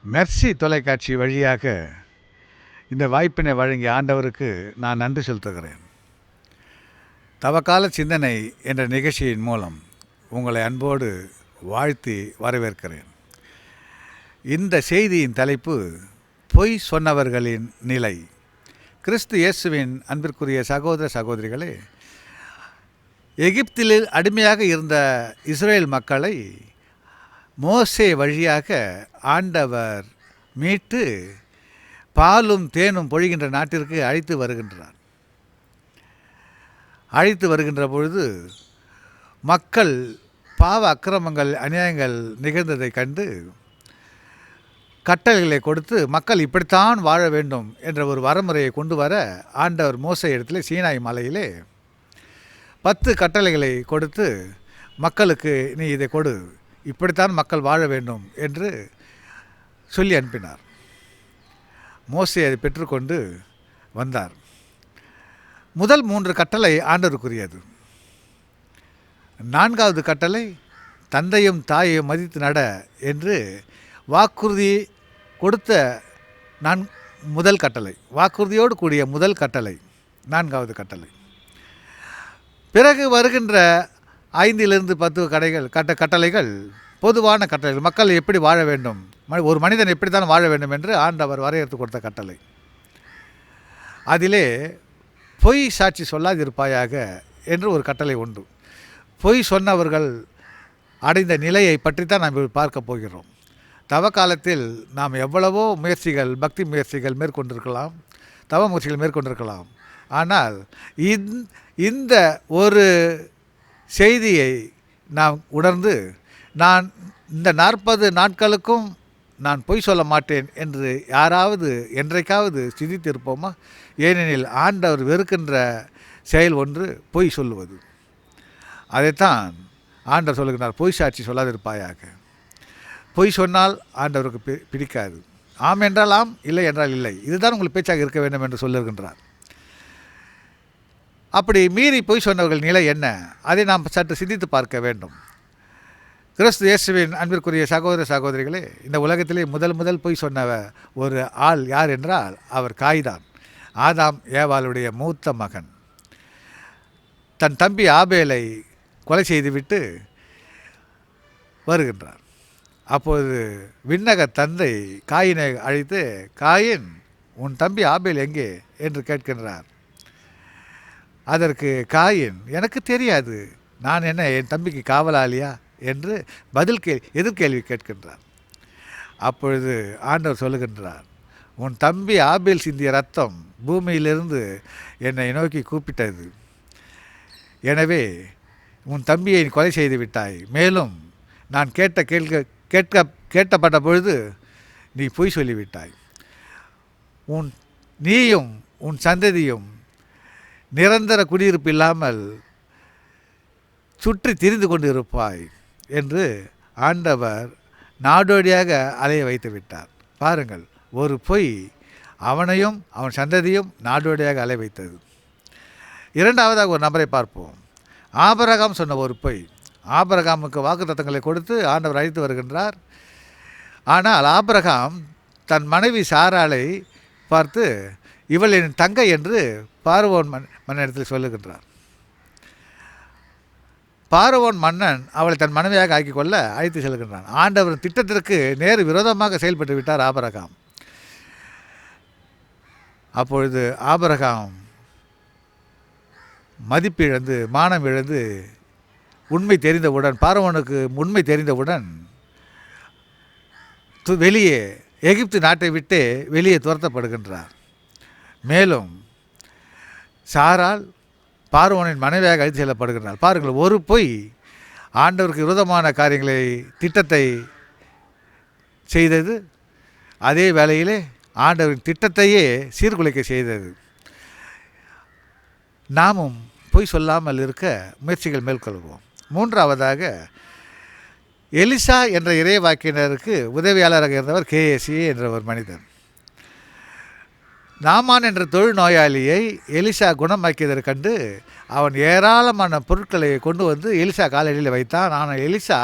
Mercy தொலைக்காட்சி வழியாக இந்த வாய்ப்பினை வழங்கிய ஆண்டவருக்கு நான் நன்றி செலுத்துகிறேன். தவக்கால சிந்தனை என்ற நிகழ்ச்சியின் மூலம் உங்களை அன்போடு வாழ்த்தி வரவேற்கிறேன். இந்த செய்தியின் தலைப்பு பொய் சொன்னவர்களின் நிலை. கிறிஸ்து இயேசுவின் அன்பிற்குரிய சகோதர சகோதரிகளே, எகிப்தில் அடிமையாக இருந்த இஸ்ரேல் மக்களை மோசே வழியாக ஆண்டவர் மீட்டு பாலும் தேனும் பொழிகின்ற நாட்டிற்கு அழைத்து வருகின்றார். அழைத்து வருகின்ற பொழுது மக்கள் பாவ அக்கிரமங்கள் அநியாயங்கள் நிகழ்ந்ததை கண்டு கட்டளைகளை கொடுத்து மக்கள் இப்படித்தான் வாழ வேண்டும் என்ற ஒரு வரமுறையை கொண்டு வர ஆண்டவர் மோசே இடத்துல சீனாய் மலையிலே 10 கட்டளைகளை கொடுத்து மக்களுக்கு நீ இதை கொடு, இப்படித்தான் மக்கள் வாழ வேண்டும் என்று சொல்லி அனுப்பினார். மோசே அதை பெற்றுக்கொண்டு வந்தார். முதல் 3 கட்டளை ஆண்டவருக்குரியது. 4வது கட்டளை தந்தையும் தாயையும் மதித்து நட என்று வாக்குறுதி கொடுத்த முதல் கட்டளை, வாக்குறுதியோடு கூடிய முதல் கட்டளை 4வது கட்டளை. பிறகு வருகின்ற 5லிருந்து 10 கட்டளைகள் பொதுவான கட்டளைகள், மக்கள் எப்படி வாழ வேண்டும், ஒரு மனிதன் எப்படித்தான் வாழ வேண்டும் என்று ஆண்டவர் வரையறுத்து கொடுத்த கட்டளை. அதிலே பொய் சாட்சி சொல்லாதிருப்பாயாக என்று ஒரு கட்டளை உண்டு. பொய் சொன்னவர்கள் அடைந்த நிலையை பற்றித்தான் நாம் பார்க்க போகிறோம். தவ காலத்தில் நாம் எவ்வளவோ முயற்சிகள், பக்தி முயற்சிகள் மேற்கொண்டிருக்கலாம், தவ முயற்சிகள் மேற்கொண்டிருக்கலாம். ஆனால் இந்த ஒரு செய்தியை நாம் உணர்ந்து நான் இந்த 40 நாட்களுக்கும் நான் பொய் சொல்ல மாட்டேன் என்று யாராவது என்றைக்காவது சிந்தித்திருப்போமா? ஏனெனில் ஆண்டவர் வெறுக்கின்ற செயல் ஒன்று பொய் சொல்லுவது. அதைத்தான் ஆண்டவர் சொல்லுகிறார், பொய் சாட்சி சொல்லாதிருப்பாயாக. பொய் சொன்னால் ஆண்டவருக்கு பிடிக்காது. ஆம் என்றால் ஆம், இல்லை என்றால் இல்லை, இதுதான் உங்களுக்கு பேச்சாக இருக்க வேண்டும் என்று சொல்லுகின்றார். அப்படி மீறி பொய் சொன்னவர்கள் நிலை என்ன, அதை நாம் சற்று சிந்தித்து பார்க்க வேண்டும். கிறிஸ்து இயேசுவின் அன்பிற்குரிய சகோதர சகோதரிகளே, இந்த உலகத்திலே முதல் பொய் சொன்ன ஒரு ஆள் யார் என்றால் அவர் காய்தான். ஆதாம் ஏவாளுடைய மூத்த மகன். தன் தம்பி ஆபேலை கொலை செய்துவிட்டு வருகின்றார். அப்போது விண்ணக தந்தை காயினை அழைத்து, காயின், உன் தம்பி ஆபேல் எங்கே என்று கேட்கின்றார். அதற்கு காயின், எனக்கு தெரியாது, நான் என்ன என் தம்பிக்கு காவலாளியா என்று எதிர்கேள்வி கேட்கின்றார். அப்பொழுது ஆண்டவர் சொல்லுகின்றார், உன் தம்பி ஆபேல் சிந்திய ரத்தம் பூமியிலிருந்து என்னை நோக்கி கூப்பிட்டது. எனவே உன் தம்பியை கொலை செய்து விட்டாய். மேலும் நான் கேட்கப்பட்ட பொழுது நீ பொய் சொல்லிவிட்டாய். நீயும் உன் சந்ததியும் நிரந்தர குடியிருப்பு இல்லாமல் சுற்றி திரிந்து கொண்டு இருப்பாய் என்று ஆண்டவர் நாடோடியாக அலைய வைத்து விட்டார். பாருங்கள், ஒரு பொய் அவனையும் அவன் சந்ததியும் நாடோடியாக அலைய வைத்தது. 2வதாக ஒரு நபரை பார்ப்போம். ஆபிரகாம் சொன்ன ஒரு பொய். ஆபிரகாமுக்கு வாக்குத்தத்தங்களை கொடுத்து ஆண்டவர் அழைத்து வருகின்றார். ஆனால் ஆபிரகாம் தன் மனைவி சாராளை பார்த்து, இவள் என் தங்கை என்று பார்வோன் மன்னனிடத்தில் சொல்லுகின்றார். பார்வோன் மன்னன் அவளை தன் மனைவியாக ஆக்கிக் கொள்ள அழைத்து செல்கின்றான். ஆண்டவர் திட்டத்திற்கு நேர் விரோதமாக செயல்பட்டு விட்டார் ஆபிரகாம். அப்பொழுது ஆபிரகாம் மதிப்பிழந்து மானம் இழந்து உண்மை தெரிந்தவுடன், பார்வோனுக்கு உண்மை தெரிந்தவுடன் வெளியே எகிப்து நாட்டை விட்டு வெளியே துரத்தப்படுகின்றார். மேலும் சாராள் பார்வோனின் மனைவியாக அழைத்து செல்லப்படுகிறார். பாருங்கள், ஒரு பொய் ஆண்டவருக்கு விரோதமான காரியங்களை, திட்டத்தை செய்தது. அதே வேளையிலே ஆண்டவரின் திட்டத்தையே சீர்குலைக்க செய்தது. நாமும் பொய் சொல்லாமல் இருக்க முயற்சிகள் மேற்கொள்வோம். 3வதாக எலிசா என்ற இறைவாக்கினருக்கு உதவியாளராக இருந்தவர் கேஎஸ்சி என்ற ஒரு மனிதன். நாமான் என்ற தொழுநோயாளியை எலிசா குணமாக்கியதை கண்டு அவன் ஏராளமான பொருட்களை கொண்டு வந்து எலிசா காலடியில் வைத்தான். ஆனால் எலிசா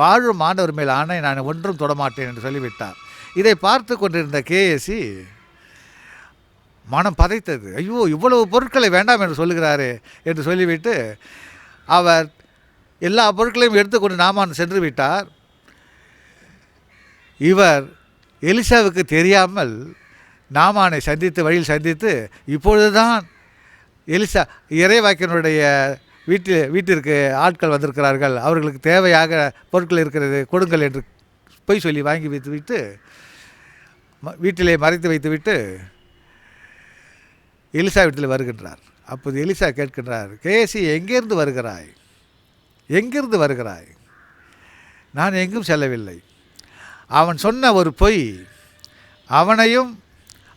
வாழும் ஆண்டவர் மேல் ஆணை, நான் ஒன்றும் தொடமாட்டேன் என்று சொல்லிவிட்டார். இதை பார்த்து கொண்டிருந்த கேஎஸ்சி மனம் பதைத்தது. ஐயோ, இவ்வளவு பொருட்களை வேண்டாம் என்று சொல்லுகிறாரே என்று சொல்லிவிட்டு அவர் எல்லா பொருட்களையும் எடுத்துக்கொண்டு நாமான் சென்று விட்டார். இவர் எலிசாவுக்கு தெரியாமல் நாமானை சந்தித்து வழியில் சந்தித்து, இப்பொழுதுதான் எலிசா இறைவாக்கியனுடைய வீட்டிற்கு ஆட்கள் வந்திருக்கிறார்கள், அவர்களுக்கு தேவையாக பொருட்கள் இருக்கிறது, கொடுங்கள் என்று பொய் சொல்லி வாங்கி வைத்துவிட்டு வீட்டிலே மறைத்து வைத்துவிட்டு எலிசா வீட்டில் வருகின்றார். அப்போது எலிசா கேட்கின்றார், கேஎஸ்சி எங்கேருந்து வருகிறாய், எங்கிருந்து வருகிறாய்? நான் எங்கும் செல்லவில்லை. அவன் சொன்ன ஒரு பொய் அவனையும்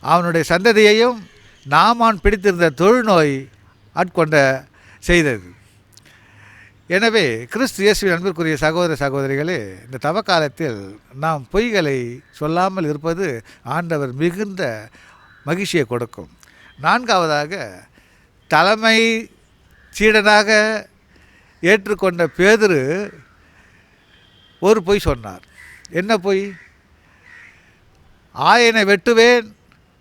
அவனுடைய சந்ததியையும் நாமான் பிடித்திருந்த தொழுநோய் ஆட்கொண்ட செய்தது. எனவே கிறிஸ்து இயேசுவின் அன்பிற்குரிய சகோதர சகோதரிகளே, இந்த தவக்காலத்தில் நாம் பொய்களை சொல்லாமல் இருப்பது ஆண்டவர் மிகுந்த மகிழ்ச்சியை கொடுக்கும். நான்காவதாக, தலைமை சீடனாக ஏற்றுக்கொண்ட பேதுரு ஒரு பொய் சொன்னார். என்ன பொய்? ஆயனை வெட்டுவேன்,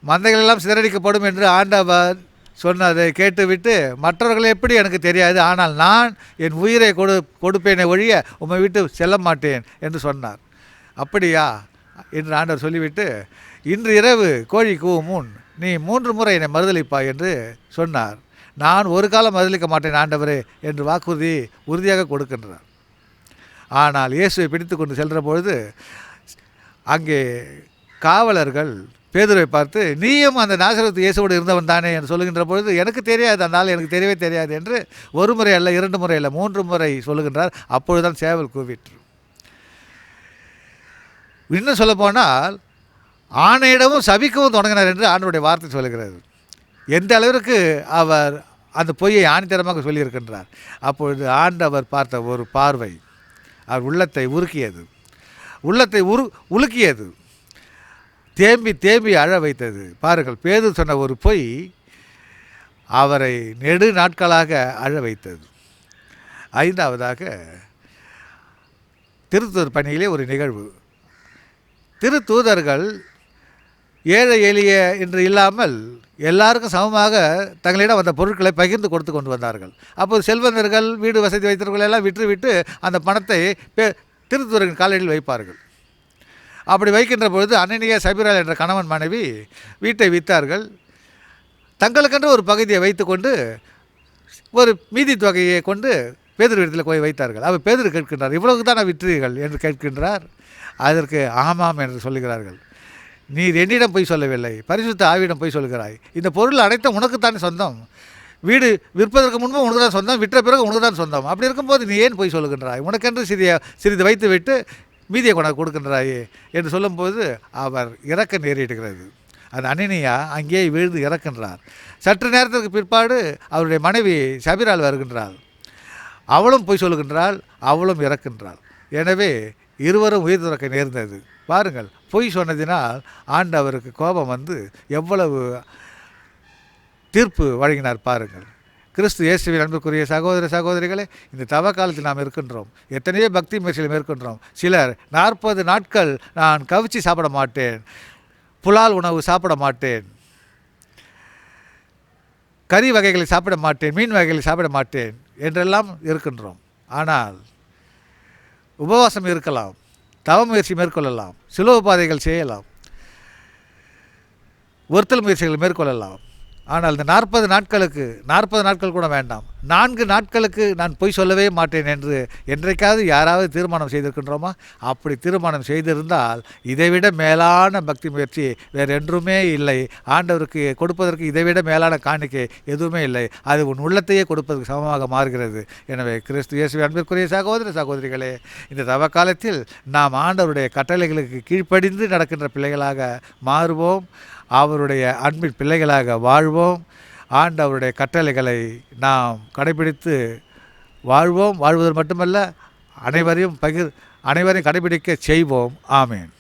மந்தைகளெல்லாம் சிதறடிக்கப்படும் என்று ஆண்டவர் சொன்னதை கேட்டுவிட்டு, மற்றவர்கள் எப்படி எனக்கு தெரியாது, ஆனால் நான் என் உயிரை கொடுப்பேனே ஒழிய உம்மை விட்டு செல்ல மாட்டேன் என்று சொன்னார். அப்படியா என்று ஆண்டவர் சொல்லிவிட்டு, இன்று இரவு கோழி கூவும் முன் நீ 3 முறை என்னை மறுதளிப்பாய் என்று சொன்னார். நான் ஒரு காலம் மறுதளிக்க மாட்டேன் ஆண்டவரே என்று வாக்குறுதி உறுதியாக கொடுக்கின்றார். ஆனால் இயேசுவை பிடித்து கொண்டு செல்கிற பொழுது அங்கே காவலர்கள் பேதுருவை பார்த்து, நீயும் அந்த நாசரேத்து இயேசுவோடு இருந்தவன் தானே என்று சொல்லுகின்ற பொழுது, எனக்கு தெரியாது, அந்த நாள் எனக்கு தெரியவே தெரியாது என்று 1 முறை அல்ல, 2 முறை அல்ல, 3 முறை சொல்லுகின்றார். அப்பொழுதுதான் சேவல் கூவிற்று. இன்னும் சொல்லப்போனால் ஆணையிடமும் சபிக்கவும் தொடங்கினார் என்று ஆண்டவருடைய வார்த்தை சொல்லுகிறது. எந்த அளவிற்கு அவர் அந்த பொய்யை ஆணித்தரமாக சொல்லியிருக்கின்றார். அப்பொழுது ஆண்டவர் பார்த்த ஒரு பார்வை அவர் உள்ளத்தை உருக்கியது, உள்ளத்தை உலுக்கியது, தேம்பி தேம்பி அழ வைத்தது. பாருங்கள், பேதுரு சொன்ன ஒரு பொய் அவரை நெடு நாட்களாக அழ வைத்தது. ஐந்தாவதாக, திருத்தூதர் பணியிலே ஒரு நிகழ்வு. திருத்தூதர்கள் ஏழை எளிய என்று இல்லாமல் எல்லாருக்கும் சமமாக தங்களிடம் வந்த பொருட்களை பகிர்ந்து கொடுத்து கொண்டு வந்தார்கள். அப்போது செல்வந்தர்கள், வீடு வசதி வைத்தவர்கள் எல்லாம் விற்றுவிட்டு அந்த பணத்தை திருத்தூதரின் காலடியில் வைப்பார்கள். அப்படி வைக்கின்ற பொழுது அனனியா சபிரால் என்ற கணவன் மனைவி வீட்டை விற்றார்கள். தங்களுக்கென்று ஒரு பகுதியை வைத்துக்கொண்டு ஒரு மீதி தொகையை கொண்டு பேதுரு இடத்தில் போய் வைத்தார்கள். அவர் பேதுரு கேட்கின்றார், இவ்வளவுக்கு தான் விற்றீர்கள் என்று கேட்கின்றார். அதற்கு ஆமாம் என்று சொல்லுகிறார்கள். நீர் என்னிடம் போய் சொல்லவில்லை, பரிசுத்த ஆவியிடம் போய் சொல்கிறாய். இந்த பொருள் அனைத்தும் உனக்குத்தானே சொந்தம். வீடு விற்பதற்கு முன்பு உனக்கு தான் சொந்தம், விற்ற பிறகு உனக்கு தான் சொந்தம். அப்படி இருக்கும்போது நீ ஏன் போய் சொல்லுகின்றாய்? உனக்கென்று சிறிது வைத்து விட்டு மீதியை கொண்டாந்து கொடுக்கின்றாயே என்று சொல்லும்போது அவர் இறக்க நேரிடுகிறது. அந்த அனனியா அங்கேயே விழுந்து இறக்கின்றார். சற்று நேரத்திற்கு பிற்பாடு அவருடைய மனைவி சபிரால் வருகின்றாள். அவளும் போய் சொல்லுகின்றாள், அவளும் இறக்கின்றாள். எனவே இருவரும் உயிர் துறக்க நேர்ந்தது. பாருங்கள், பொய் சொன்னதினால் ஆண்டவருக்கு கோபம் வந்து எவ்வளவு தீர்ப்பு வழங்கினார் பாருங்கள். கிறிஸ்து இயேசுவின் அன்புக்குரிய சகோதர சகோதரிகளே, இந்த தவ காலத்தில் நாம் இருக்கின்றோம். எத்தனையோ பக்தி முயற்சியில் மேற்கொண்டோம். சிலர் 40 நாட்கள் நான் கவிச்சி சாப்பிட மாட்டேன், புலால் உணவு சாப்பிட மாட்டேன், கறி வகைகளை சாப்பிட மாட்டேன், மீன் வகைகளை சாப்பிட மாட்டேன் என்றெல்லாம் இருக்கின்றோம். ஆனால் உபவாசம் இருக்கலாம், தவ முயற்சி மேற்கொள்ளலாம், சுலப பாதைகள் செய்யலாம், ஒருத்தல் முயற்சிகள் மேற்கொள்ளலாம். ஆனால் இந்த 40 நாட்கள் கூட வேண்டாம், 4 நாட்களுக்கு நான் பொய் சொல்லவே மாட்டேன் என்று என்றைக்காவது யாராவது தீர்மானம் செய்திருக்கின்றோமா? அப்படி தீர்மானம் செய்திருந்தால் இதைவிட மேலான பக்தி முயற்சி வேறு என்றுமே இல்லை. ஆண்டவருக்கு கொடுப்பதற்கு இதைவிட மேலான காணிக்கை எதுவுமே இல்லை. அது உன் உள்ளத்தையே கொடுப்பதற்கு சமமாக மாறுகிறது. எனவே கிறிஸ்து இயேசுவின் அன்பிற்குரிய சகோதர சகோதரிகளே, இந்த தவ காலத்தில் நாம் ஆண்டவருடைய கட்டளைகளுக்கு கீழ்ப்படிந்து நடக்கின்ற பிள்ளைகளாக மாறுவோம். அவருடைய அன்பின் பிள்ளைகளாக வாழ்வோம். ஆண்டவருடைய கட்டளைகளை நாம் கடைபிடித்து வாழ்வோம். வாழ்வதற்கு மட்டுமல்ல, அனைவரையும் கடைபிடிக்க செய்வோம். ஆமேன்.